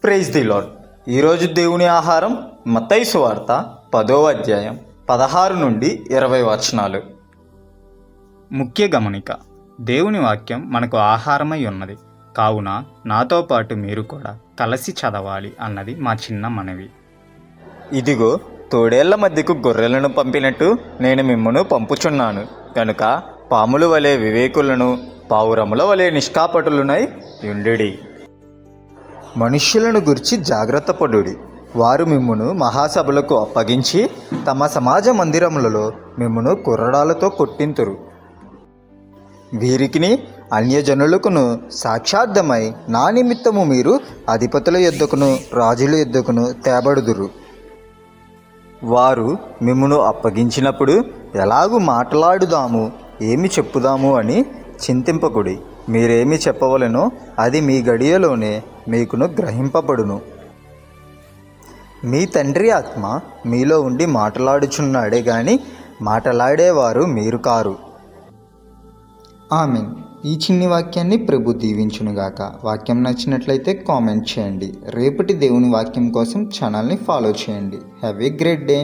Praise the lord. ఈరోజు దేవుని ఆహారం మత్తయి సువార్త 10వ అధ్యాయం 16 నుండి 20 వచనాలు. ముఖ్య గమనిక: దేవుని వాక్యం మనకు ఆహారమై ఉన్నది కావున నాతో పాటు మీరు కూడా కలిసి చదవాలి అన్నది మా చిన్న మనవి. ఇదిగో, తోడేళ్ల మధ్యకు గొర్రెలను పంపినట్టు నేను మిమ్మును పంపుచున్నాను కనుక పాముల వలె వివేకులను, పావురముల వలె నిష్కాపటులునై యుండుడి. మనుష్యులను గురించి జాగ్రత్త పడుడి. వారు మిమ్మును మహాసభలకు అప్పగించి తమ సమాజ మందిరములలో మిమ్మును కుర్రడాలతో కొట్టింతురు. వీరికిని అన్యజనులకును సాక్షార్థమై నా నిమిత్తము మీరు అధిపతుల యొద్దకును రాజుల యొద్దకును తేబడుదురు. వారు మిమ్మును అప్పగించినప్పుడు ఎలాగూ మాట్లాడుదాము, ఏమి చెప్పుదాము అని చింతింపకుడి. మీరేమి చెప్పవలెనో అది మీ గడియలోనే మీకును గ్రహింపబడును. మీ తండ్రి ఆత్మ మీలో ఉండి మాట్లాడుచున్నాడే గాని మాట్లాడేవారు మీరు కారు. ఆమెన్. ఈ చిన్ని వాక్యాన్ని ప్రభు దీవించునుగాక. వాక్యం నచ్చినట్లయితే కామెంట్ చేయండి. రేపటి దేవుని వాక్యం కోసం ఛానల్ని ఫాలో చేయండి. Have a great day.